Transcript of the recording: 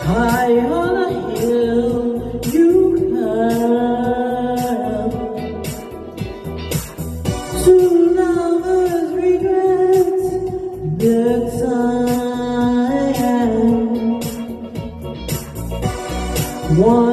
High on a hill you climb, two lovers regret the time. One